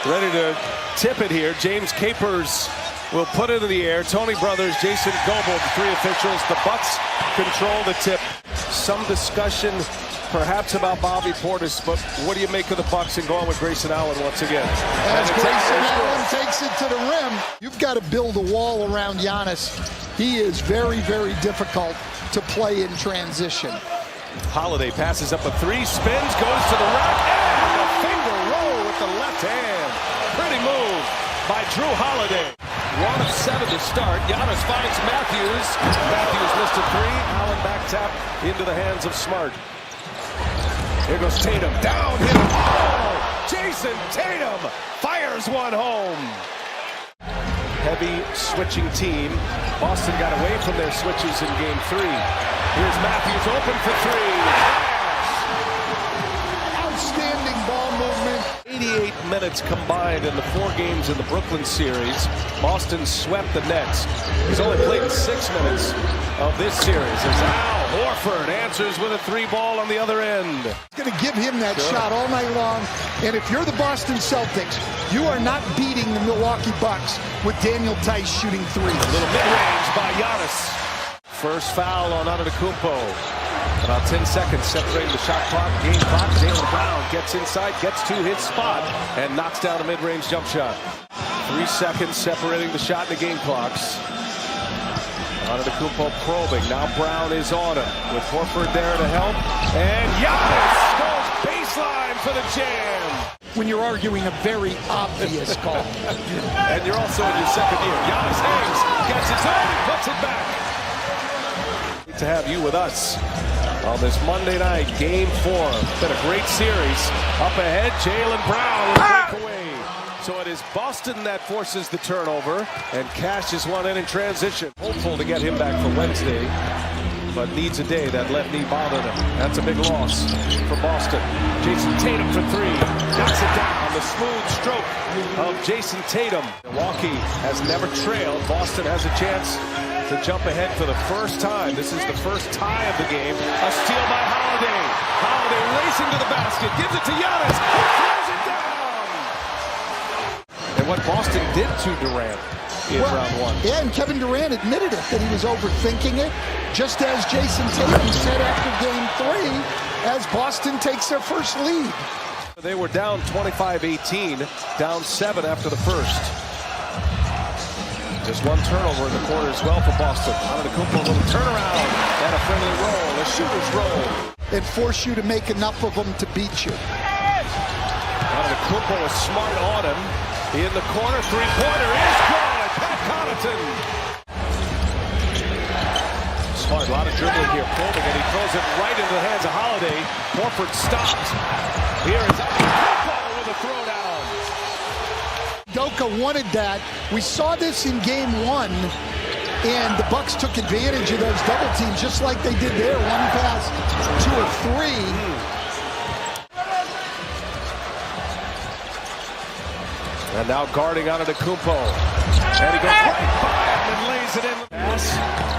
Ready to tip it here. James Capers will put it in the air. Tony Brothers, Jason Goebel, the three officials. The Bucks control the tip. Some discussion perhaps about Bobby Portis, but what do you make of the Bucks and going with Grayson Allen once again? As Grayson Allen takes it to the rim, you've got to build a wall around Giannis. He is very, very difficult to play in transition. Holiday passes up a three, spins, goes to the rack, and a finger roll with the left hand. Pretty move by Drew Holiday. 1 of 7 to start. Giannis finds Matthews. Matthews missed a three. Allen back tap into the hands of Smart. Here goes Tatum. Downhill. Oh! Jason Tatum fires one home. Heavy switching team. Boston got away from their switches in game 3. Here's Matthews open for three. Outstanding ball movement. 88 minutes combined in the 4 games in the Brooklyn series. Boston swept the Nets. He's only played 6 minutes of this series. As Al Horford answers with a 3-ball on the other end. He's going to give him that shot all night long. And if you're the Boston Celtics, you are not beating the Milwaukee Bucks with Daniel Tice shooting threes. A little mid-range by Giannis. First foul on Antetokounmpo. About 10 seconds separating the shot clock, game clock. Jaylen Brown gets inside, gets to his spot, and knocks down a mid-range jump shot. 3 seconds separating the shot and the game clocks. Antetokounmpo probing. Now Brown is on him with Horford there to help. And Giannis goes baseline for the jam. When you're arguing a very obvious call. And you're also in your second year. Giannis hangs, gets his own, and puts it back. Great to have you with us on this Monday night, Game 4. It's been a great series. Up ahead, Jaylen Brown will break away. So it is Boston that forces the turnover, and cashes one in transition. Hopeful to get him back for Wednesday, but needs a day. That left knee bothered him. That's a big loss for Boston. Jason Tatum for 3. Knocks it down. The smooth stroke of Jason Tatum. Milwaukee has never trailed. Boston has a chance to jump ahead for the first time. This is the first tie of the game. A steal by Holiday. Holiday racing to the basket. Gives it to Giannis. He throws it down. And what Boston did to Durant in round 1. Yeah, and Kevin Durant admitted it, that he was overthinking it, just as Jason Tatum said after game 3, as Boston takes their first lead. They were down 25-18, down 7 after the first. Just one turnover in the quarter as well for Boston. Antetokounmpo, a little turnaround and a friendly roll, a shooter's roll. And force you to make enough of them to beat you. Antetokounmpo is smart on him. In the corner, three-pointer is good. Pat Connaughton. Smart, a lot of dribbling here, probing, and he throws it right into the hands of Holiday. Horford stopped. Here is Antetokounmpo with a throwdown. Doka wanted that. We saw this in game 1, and the Bucks took advantage of those double teams just like they did there. 1 pass, 2 or 3. And now guarding Antetokounmpo. And he goes right by him and lays it in. Pass.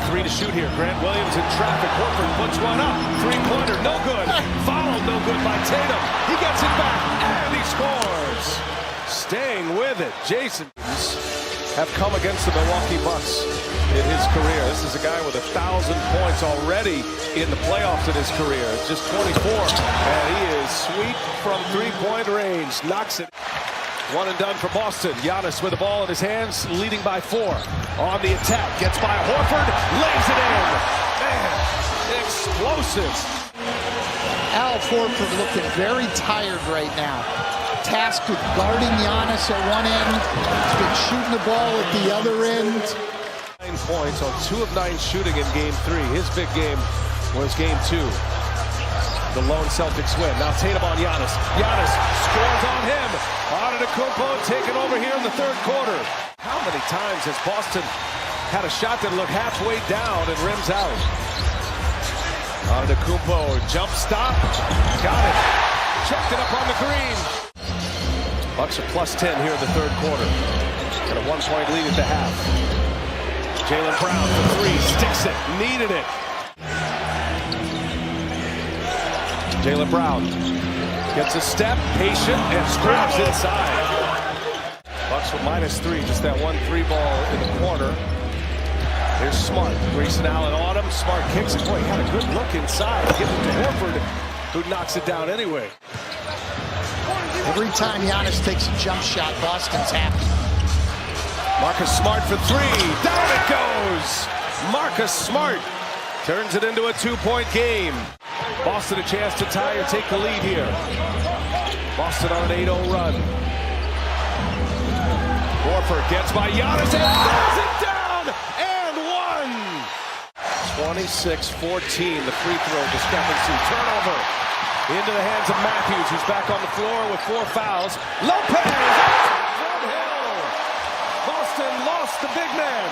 3 to shoot here. Grant Williams in traffic. Horford puts one up. 3-pointer, no good. Fouled, no good by Tatum. He gets it back, and he scores. Staying with it. Jason have come against the Milwaukee Bucks in his career. This is a guy with 1,000 points already in the playoffs in his career. It's just 24. And he is sweet from 3-point range. Knocks it. 1 and done for Boston. Giannis with the ball in his hands, leading by 4. On the attack, gets by Horford, lays it in. Man, explosive. Al Horford looking very tired right now. Tasked with guarding Giannis at one end. He's been shooting the ball at the other end. 9 points on 2 of 9 shooting in game 3. His big game was game 2. The lone Celtics win. Now Tatum on Giannis. Giannis scores on him. Antetokounmpo taken over here in the 3rd quarter. How many times has Boston had a shot that looked halfway down and rims out? Antetokounmpo jump stop. Got it. Checked it up on the green. Bucks are plus 10 here in the 3rd quarter. Got a 1-point lead at the half. Jaylen Brown for 3. Sticks it. Needed it. Jaylen Brown gets a step, patient, and scraps inside. So -3, just that 1-3 ball in the corner. Here's Smart. Grayson Allen on him. Smart kicks it. Boy, he had a good look inside. Give it to Horford, who knocks it down anyway. Every time Giannis takes a jump shot, Boston's happy. Marcus Smart for 3. Down it goes. Marcus Smart turns it into a 2-point game. Boston a chance to tie or take the lead here. Boston on an 8-0 run. Horford gets by Giannis and throws it down and one. 26-14, the free throw discrepancy. Turnover into the hands of Matthews, who's back on the floor with 4 fouls. Lopez from Hill. Boston lost the big man.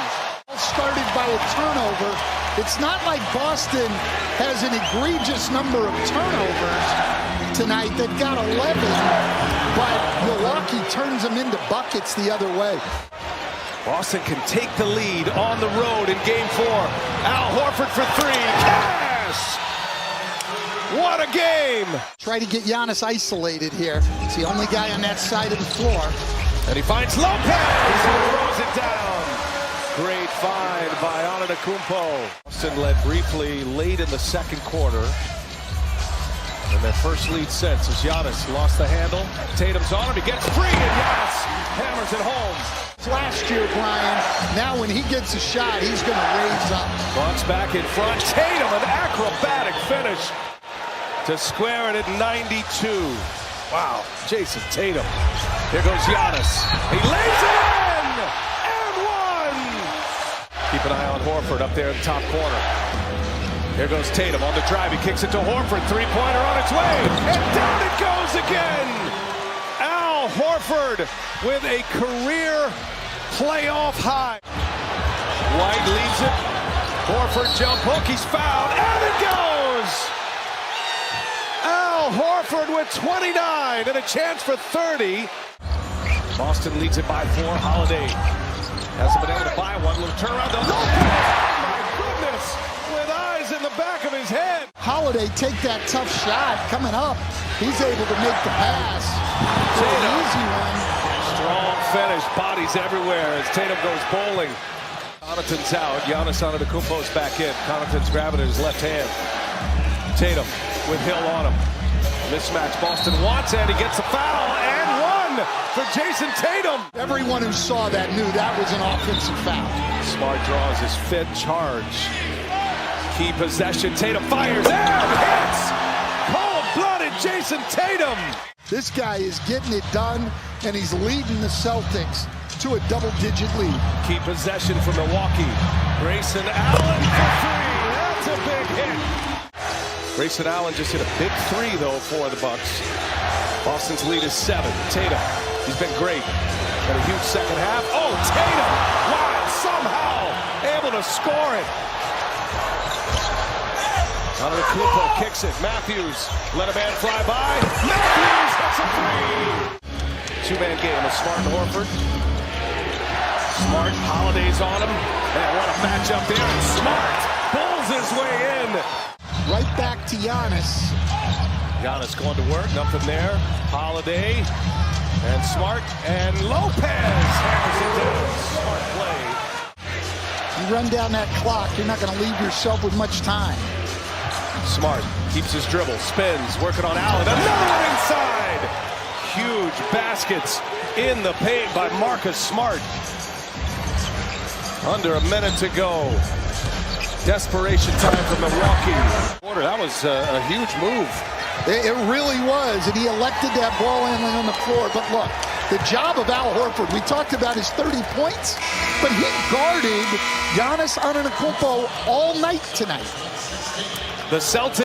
Started by a turnover. It's not like Boston has an egregious number of turnovers tonight. They've got 11, but Milwaukee turns them into buckets the other way. Boston can take the lead on the road in Game 4. Al Horford for 3. Cash! What a game! Try to get Giannis isolated here. It's the only guy on that side of the floor. And he finds Lopez and throws it down. Great find by Antetokounmpo. Boston led briefly late in the second quarter. And their first lead since as Giannis lost the handle. Tatum's on him. He gets free and Giannis hammers it home. Last year, Brian, now when he gets a shot, he's going to raise up. Bucks back in front. Tatum, an acrobatic finish to square it at 92. Wow, Jason Tatum. Here goes Giannis. He lays it in! And one! Keep an eye on Horford up there in the top corner. Here goes Tatum on the drive. He kicks it to Horford. Three-pointer on its way. And down it goes again! Al Horford with a career playoff high. White leaves it. Horford jump hook. He's fouled. And it goes! Al Horford with 29 and a chance for 30. Boston leads it by 4. Holiday hasn't been able to buy one. Little turnaround to Lopez. Oh my goodness! With eyes in the back of his head. Holiday take that tough shot coming up. He's able to make the pass. It's an easy one. Strong finish. Bodies everywhere as Tatum goes bowling. Connaughton's out. Giannis Antetokounmpo's back in. Connaughton's grabbing in his left hand. Tatum with Hill on him. Mismatch. Boston wants it. He gets a foul and one for Jason Tatum. Everyone who saw that knew that was an offensive foul. Smart draws his 5th charge. Key possession. Tatum fires and hits. Cold-blooded Jason Tatum. This guy is getting it done, and he's leading the Celtics to a double-digit lead. Key possession for Milwaukee. Grayson Allen for 3. That's a big hit. Grayson Allen just hit a big 3, though, for the Bucks. Boston's lead is 7. Tatum, he's been great. Got a huge second half. Oh, Tatum! Wow, somehow able to score it. Antetokounmpo kicks it. Matthews let a man fly by. Matthews hits a 3. 2-man game with Smart and Horford. Smart, Holiday's on him. And what a matchup there. And Smart pulls his way in. Right back to Giannis. Giannis going to work. Nothing there. Holiday and Smart and Lopez hammers it down. Smart play. You run down that clock, you're not going to leave yourself with much time. Smart keeps his dribble, spins, working on Allen. Another one inside. Huge baskets in the paint by Marcus Smart. Under a minute to go. Desperation time for Milwaukee. That was a huge move. It really was, and he elected that ball handling on the floor. But look, the job of Al Horford, we talked about his 30 points, but he guarded Giannis Antetokounmpo all night tonight. The Celtics.